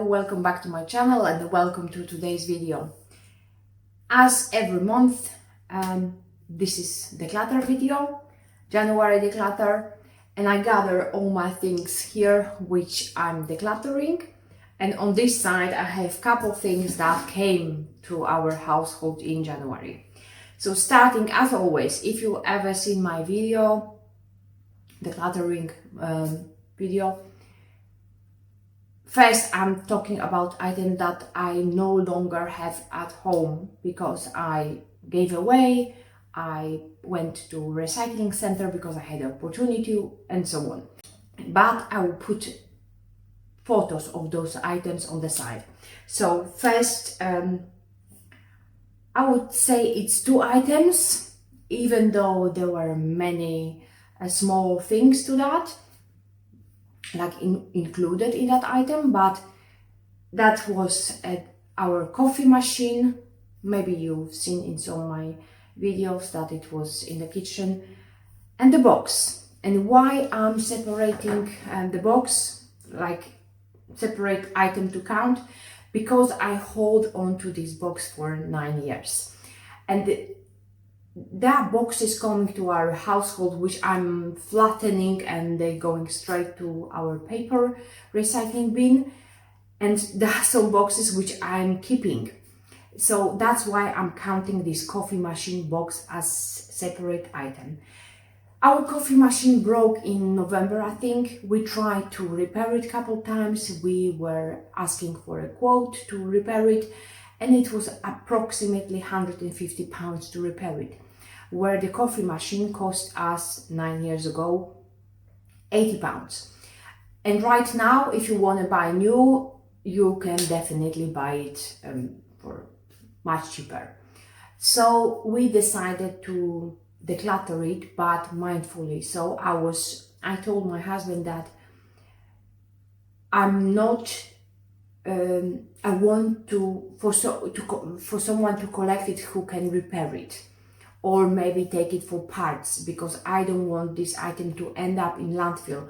welcome back to my channel and welcome to today's video. As every month, this is declutter video, January declutter, and I gather all my things here which I'm decluttering, and on this side I have a couple things that came to our household in January. So starting as always, if you ever seen my video, decluttering video, first, I'm talking about items that I no longer have at home because I gave away, I went to recycling center because I had the opportunity and so on. But I will put photos of those items on the side. So first, I would say it's 2 items, even though there were many small things to that, like included in that item, but that was our coffee machine. Maybe you've seen in some of my videos that it was in the kitchen, and the box. And why I'm separating the box, like separate item to count, because I hold on to this box for 9 years, and that box is coming to our household, which I'm flattening, and they're going straight to our paper recycling bin. And there are some boxes which I'm keeping. So that's why I'm counting this coffee machine box as separate item. Our coffee machine broke in November, I think. We tried to repair it a couple times. We were asking for a quote to repair it, and it was approximately £150 to repair it, where the coffee machine cost us 9 years ago £80. And right now, if you want to buy new, you can definitely buy it for much cheaper. So we decided to declutter it, but mindfully. So I told my husband that I'm not I want for someone to collect it who can repair it, or maybe take it for parts, because I don't want this item to end up in landfill.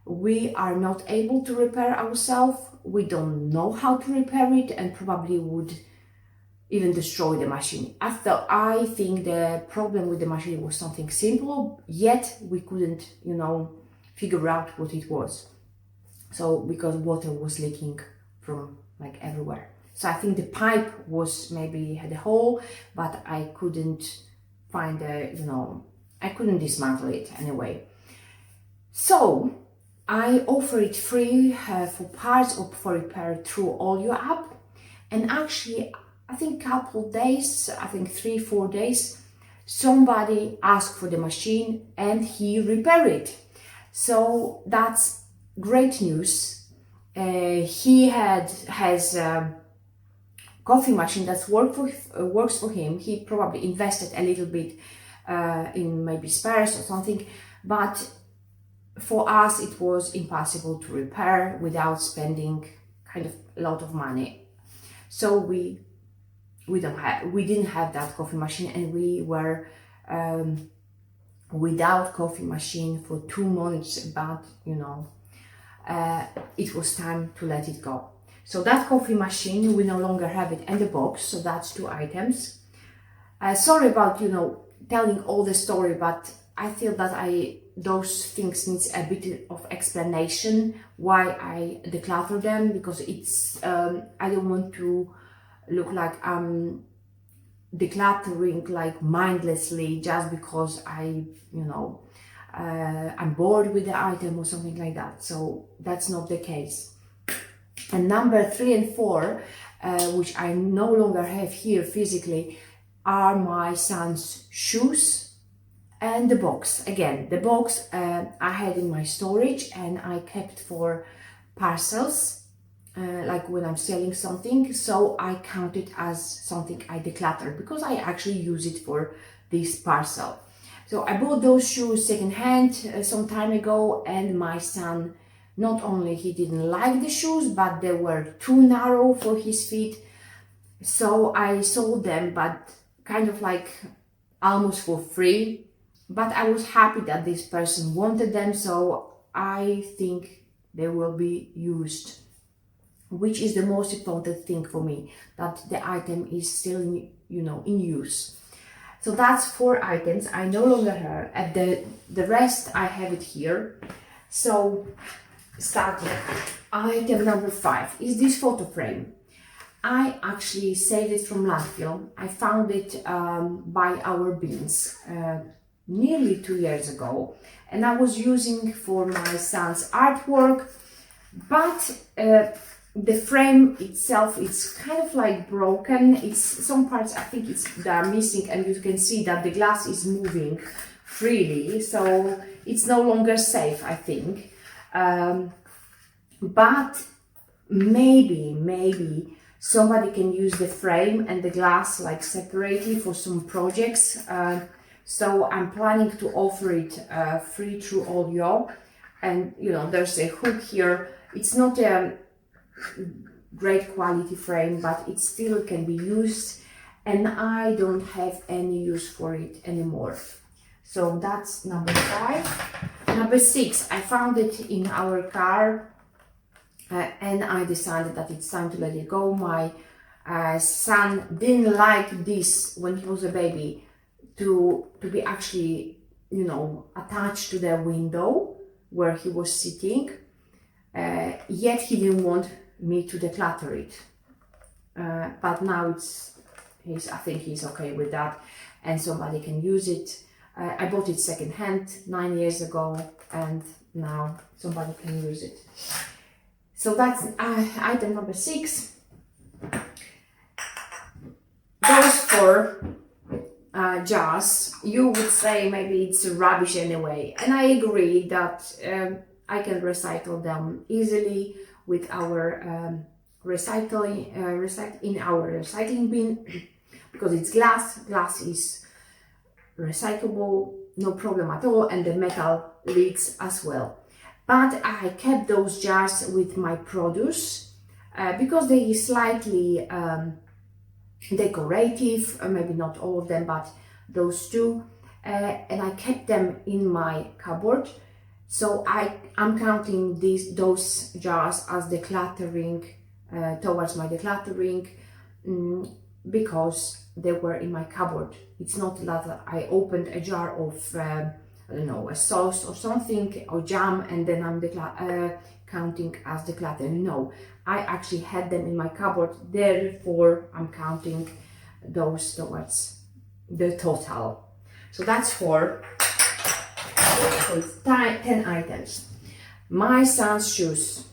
We are not able to repair ourselves. We don't know how to repair it, and probably would even destroy the machine. I think the problem with the machine was something simple, yet we couldn't, figure out what it was. So because water was leaking from like everywhere. So I think the pipe was maybe had a hole, but I couldn't find I couldn't dismantle it anyway. So I offer it free for parts or for repair through All Your app. And actually, I think couple days, I think 3-4 days, somebody asked for the machine and he repaired it. So that's great news. He has a coffee machine that works for him. He probably invested a little bit in maybe spares or something, but for us it was impossible to repair without spending kind of a lot of money. So we didn't have that coffee machine, and we were without coffee machine for 2 months, but it was time to let it go. So that coffee machine, we no longer have it in the box. So that's 2 items. Sorry about telling all the story, but I feel that those things needs a bit of explanation why I declutter them, because it's I don't want to look like I'm decluttering like mindlessly just because I'm bored with the item or something like that. So that's not the case. And number 3 and 4, which I no longer have here physically, are my son's shoes and the box. Again, the box I had in my storage, and I kept for parcels, like when I'm selling something. So I count it as something I declutter because I actually use it for this parcel. So I bought those shoes secondhand some time ago, and my son, not only he didn't like the shoes, but they were too narrow for his feet. So I sold them, but kind of like almost for free. But I was happy that this person wanted them, so I think they will be used which is the most important thing for me, that the item is still in, in use. So that's 4 items I no longer have, and the rest I have it here. So starting, item number 5 is this photo frame. I actually saved it from landfill. I found it by our bins nearly 2 years ago, and I was using for my son's artwork, but the frame itself is kind of like broken. It's some parts, I think they are missing, and you can see that the glass is moving freely, so it's no longer safe, I think. But maybe somebody can use the frame and the glass like separately for some projects. So I'm planning to offer it free through Audio, and there's a hook here. It's not a great quality frame, but it still can be used, and I don't have any use for it anymore. So that's number 5. Number 6, I found it in our car, and I decided that it's time to let it go. My son didn't like this when he was a baby to be actually, attached to the window where he was sitting. Yet he didn't want me to declutter it. But now I think he's okay with that, and somebody can use it. I bought it secondhand 9 years ago, and now somebody can use it. So that's item number 6. Those 4 jars, you would say maybe it's rubbish anyway, and I agree that I can recycle them easily with our in our recycling bin, because it's glass. Glass is recyclable, no problem at all, and the metal lids as well. But I kept those jars with my produce because they are slightly decorative, maybe not all of them, but those 2, and I kept them in my cupboard. So I'm counting those jars as decluttering, towards my decluttering, because they were in my cupboard. It's not that I opened a jar of a sauce or something, or jam, and then I'm counting as decluttering. No, I actually had them in my cupboard, therefore I'm counting those towards the total. So that's 4. So it's 10 items. My son's shoes,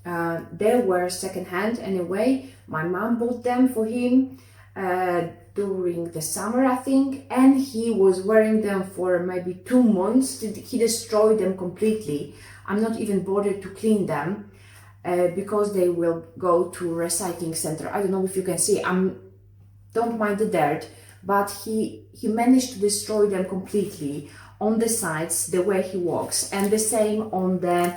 they were secondhand anyway. My mom bought them for him during the summer, I think, and he was wearing them for maybe 2 months. He destroyed them completely. I'm not even bothered to clean them because they will go to recycling center. I don't know if you can see, don't mind the dirt, but he managed to destroy them completely on the sides, the way he walks, and the same on the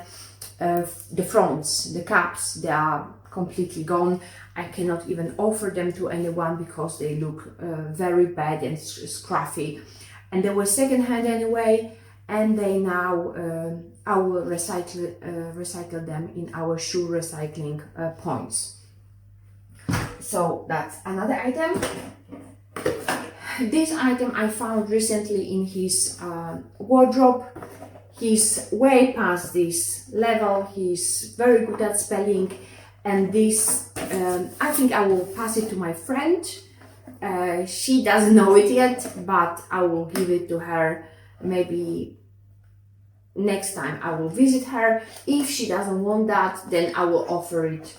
fronts, the caps. They are completely gone. I cannot even offer them to anyone because they look very bad and scruffy, and they were secondhand anyway, and they now I will recycle them in our shoe recycling points. So that's another item. This item I found recently in his wardrobe. He's way past this level. He's very good at spelling, and this I think I will pass it to my friend. She doesn't know it yet, but I will give it to her maybe next time I will visit her. If she doesn't want that, then I will offer it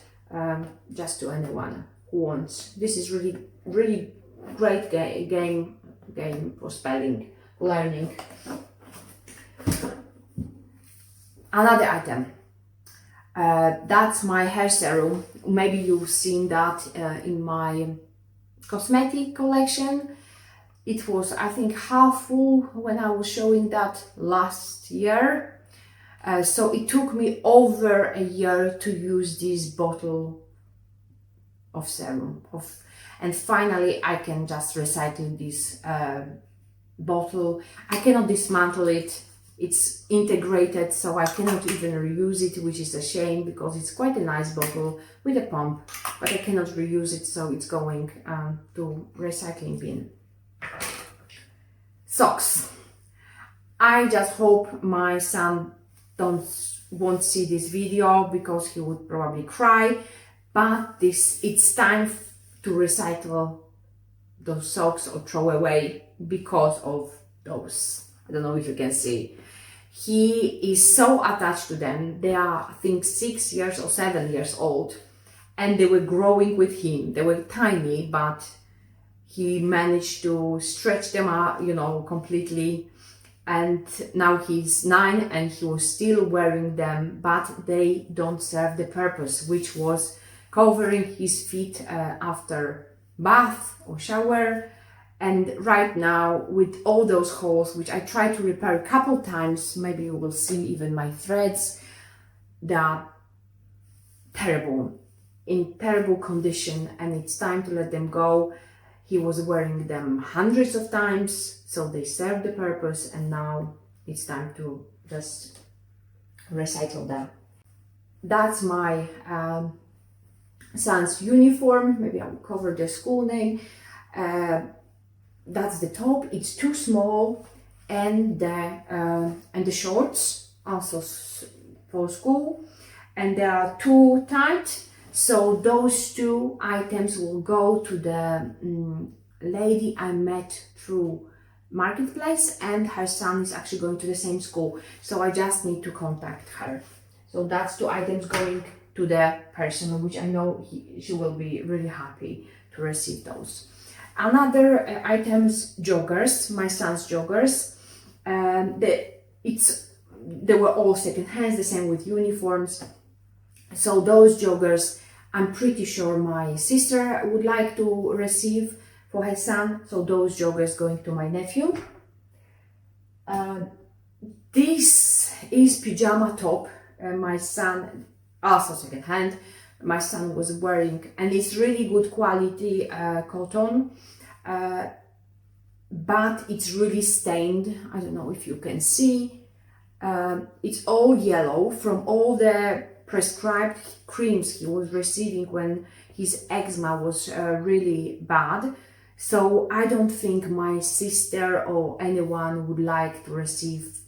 just to anyone who wants. This is really great game for spelling learning. Another item, that's my hair serum. Maybe you've seen that in my cosmetic collection. It was, I think, half full when I was showing that last year. So it took me over a year to use this bottle of serum. And finally I can just recycle this bottle. I cannot dismantle it. it's integrated, so I cannot even reuse it, which is a shame because it's quite a nice bottle with a pump, but I cannot reuse it, so it's going to recycling bin. Socks. I just hope my son won't see this video because he would probably cry, but it's time to recycle those socks or throw away because of those. I don't know if you can see. He is so attached to them. They are, I think, 6 years or 7 years old, and they were growing with him. They were tiny, but he managed to stretch them out, you know, completely. And now he's 9 and he was still wearing them, but they don't serve the purpose, which was covering his feet after bath or shower. And right now, with all those holes, which I tried to repair a couple times, maybe you will see even my threads, they are terrible, in terrible condition, and it's time to let them go. He was wearing them hundreds of times, so they serve the purpose, and now it's time to just recycle them. That's my son's uniform. Maybe I will cover the school name. That's the top. It's too small, and the shorts also for school, and they are too tight. So those 2 items will go to the lady I met through Marketplace, and her son is actually going to the same school. So I just need to contact her. So that's 2 items going to the person, which I know she will be really happy to receive those. Another items, joggers, my son's joggers. They were all second hands, the same with uniforms. So those joggers, I'm pretty sure my sister would like to receive for her son. So those joggers going to my nephew. This is pyjama top. My son, also second hand, my son was wearing, and it's really good quality cotton, but it's really stained. I don't know if you can see. It's all yellow from all the prescribed creams he was receiving when his eczema was really bad. So I don't think my sister or anyone would like to receive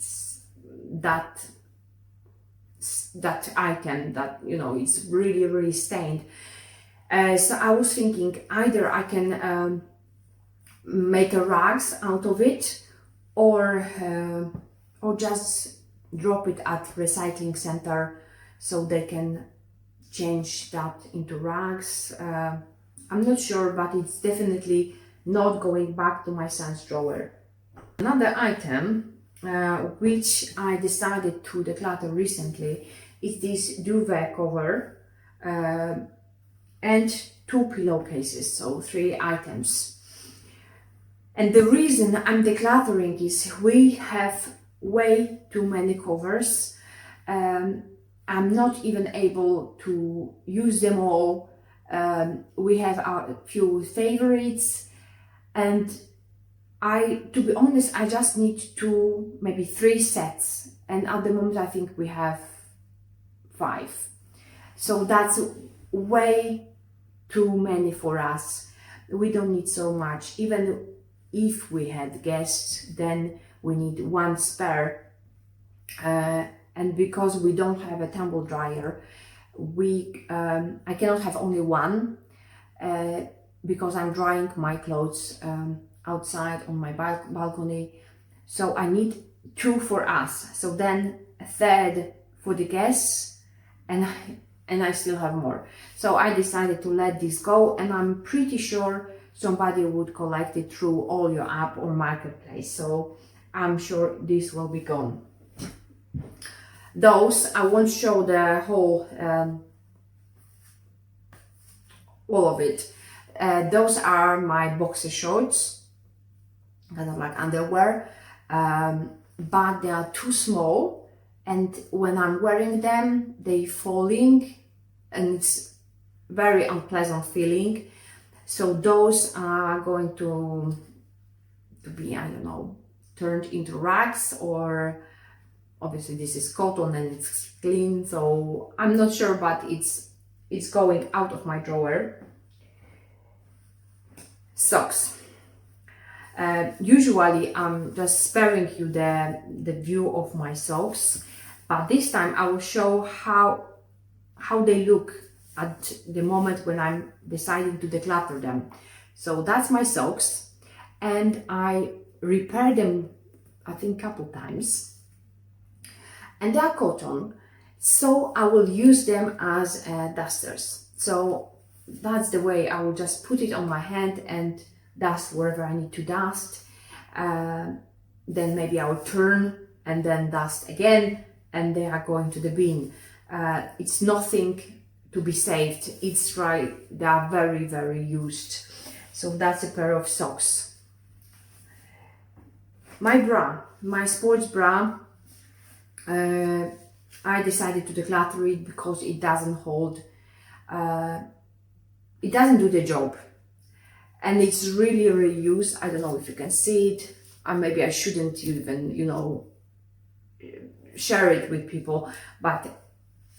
that item that, you know, it's really stained. So I was thinking either I can make a rags out of it, or just drop it at recycling center so they can change that into rags. I'm not sure, but it's definitely not going back to my son's drawer. Another item which I decided to declutter recently is this duvet cover and 2 pillowcases, so 3 items. And the reason I'm decluttering is we have way too many covers. I'm not even able to use them all. We have a few favorites, and to be honest, I just need 2, maybe 3 sets, and at the moment I think we have 5. So that's way too many for us. We don't need so much. Even if we had guests, then we need 1 spare. And because we don't have a tumble dryer, I cannot have only 1 because I'm drying my clothes outside on my balcony. So I need 2 for us. So then a 3rd for the guests, and I still have more. So I decided to let this go, and I'm pretty sure somebody would collect it through all your app or Marketplace. So I'm sure this will be gone. Those, I won't show the whole, all of it. Those are my boxer shorts, kind of like underwear, but they are too small, and when I'm wearing them, they falling, and it's very unpleasant feeling. So those are going to be, I don't know, turned into rags or obviously this is cotton and it's clean, so I'm not sure, but it's going out of my drawer. Socks. Usually I'm just sparing you the view of my socks, but this time I will show how they look at the moment when I'm deciding to declutter them. So that's my socks, and I repair them I think couple times, and they are cotton, so I will use them as dusters. So that's the way I will just put it on my hand and dust wherever I need to dust. Then maybe I will turn and then dust again, and they are going to the bin. It's nothing to be saved. It's right, they are very, very used. So that's a pair of socks. My bra, my sports bra, I decided to declutter it because it doesn't hold, it doesn't do the job. And it's really, really used. I don't know if you can see it. Maybe I shouldn't even, share it with people. But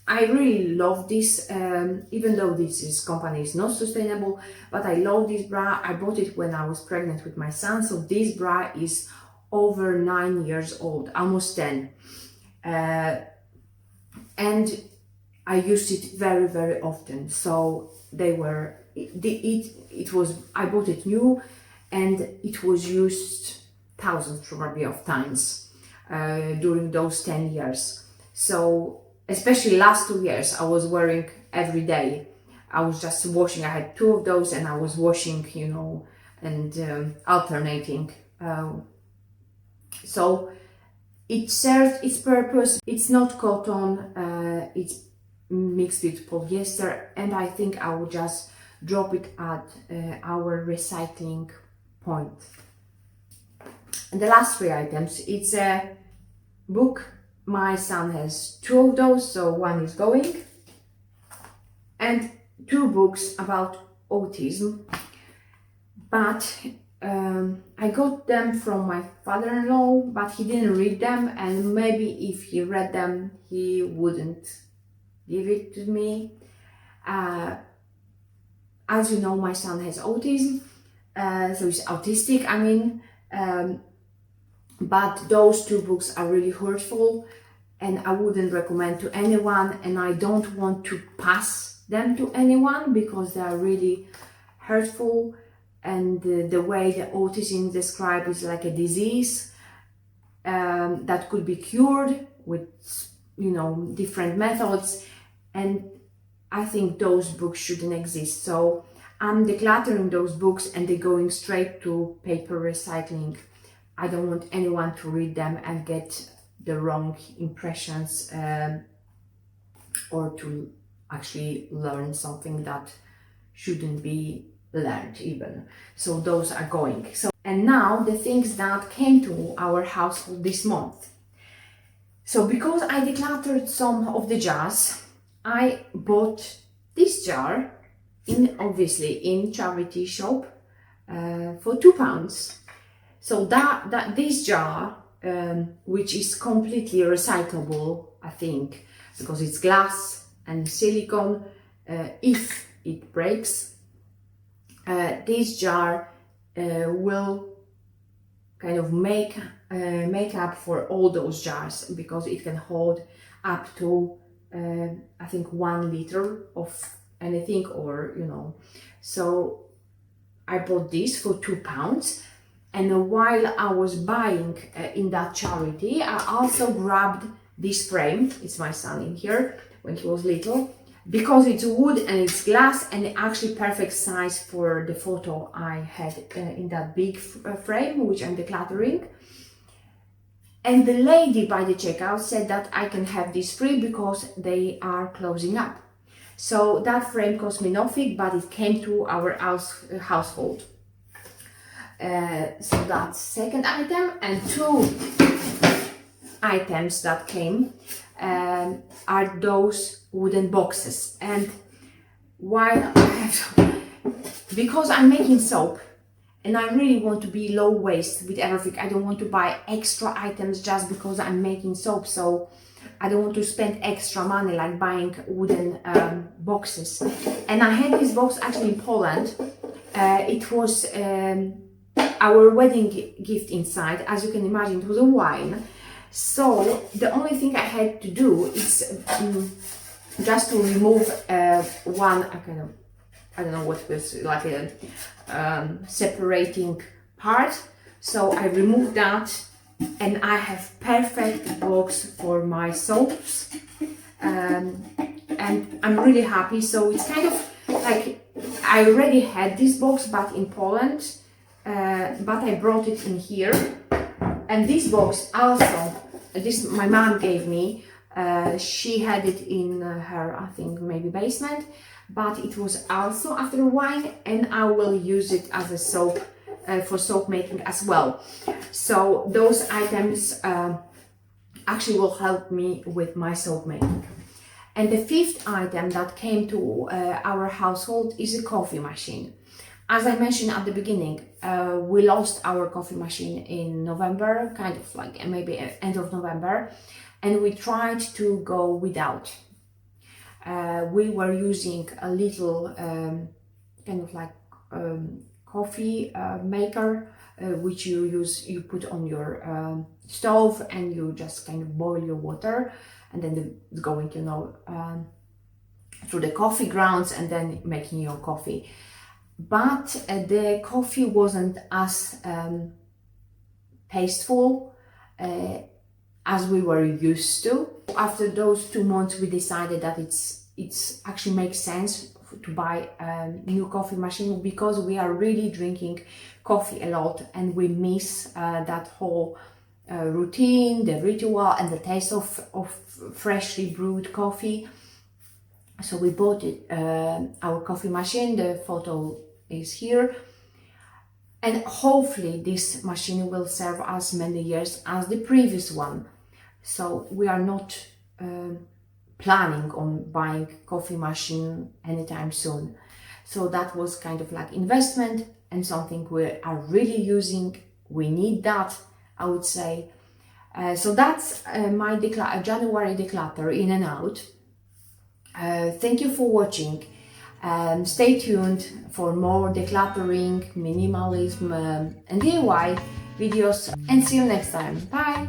I really love this, even though company is not sustainable. But I love this bra. I bought it when I was pregnant with my son. So this bra is over 9 years old, almost 10. And I used it very, very often. So they were. I bought it new, and it was used thousands probably of times during those 10 years. So especially last 2 years, I was wearing every day. I was just washing. I had 2 of those, and I was washing, and alternating. So it served its purpose. It's not cotton. It's mixed with polyester, and I think I will just drop it at our recycling point. And the last 3 items, it's a book. My son has 2 of those, so 1 is going, and 2 books about autism. But I got them from my father-in-law, but he didn't read them, and maybe if he read them, he wouldn't give it to me. As you know, my son has autism, so he's autistic, but those 2 books are really hurtful, and I wouldn't recommend to anyone, and I don't want to pass them to anyone because they are really hurtful, and the way the autism described is like a disease that could be cured with, different methods, and I think those books shouldn't exist. So I'm decluttering those books, and they're going straight to paper recycling. I don't want anyone to read them and get the wrong impressions or to actually learn something that shouldn't be learned even. So those are going. And now the things that came to our household this month. So because I decluttered some of the jars, I bought this jar in charity shop for £2. So this jar, which is completely recyclable, I think, because it's glass and silicone. If it breaks, this jar will kind of make up for all those jars, because it can hold up to I think 1 liter of anything, or so I bought this for £2. And while I was buying in that charity, I also grabbed this frame. It's my son in here when he was little, because it's wood and it's glass, and actually perfect size for the photo I had in that big frame, which I'm decluttering. And the lady by the checkout said that I can have this free because they are closing up. So that frame cost me nothing, but it came to our household. So that's second item, and 2 items that came are those wooden boxes. And while because I'm making soap, And I really want to be low waste with everything. I don't want to buy extra items just because I'm making soap. So I don't want to spend extra money like buying wooden boxes. And I had this box actually in Poland. It was our wedding gift inside. As you can imagine, it was a wine. So the only thing I had to do is just to remove one, I don't know what was like a separating part. So I removed that, and I have perfect box for my soaps, and I'm really happy. So it's kind of like I already had this box, but in Poland, but I brought it in here. And this box also, this my mom gave me. She had it in her, I think, maybe basement, but it was also after wine, and I will use it as a soap for soap making as well. So those items actually will help me with my soap making. And the fifth item that came to our household is a coffee machine. As I mentioned at the beginning, we lost our coffee machine in November, kind of like maybe end of November, and we tried to go without. We were using a little kind of like coffee maker, which you put on your stove, and you just kind of boil your water, and then it's going, through the coffee grounds and then making your coffee. But the coffee wasn't as tasteful as we were used to. After those 2 months, we decided that it's actually makes sense to buy a new coffee machine, because we are really drinking coffee a lot, and we miss that whole routine, the ritual, and the taste of freshly brewed coffee. So we bought our coffee machine. The photo is here, and hopefully this machine will serve us many years as the previous one. So we are not planning on buying coffee machine anytime soon. So that was kind of like investment and something we are really using. We need that, I would say. So that's my January declutter in and out. Thank you for watching. Stay tuned for more decluttering, minimalism, and DIY videos, and see you next time. Bye!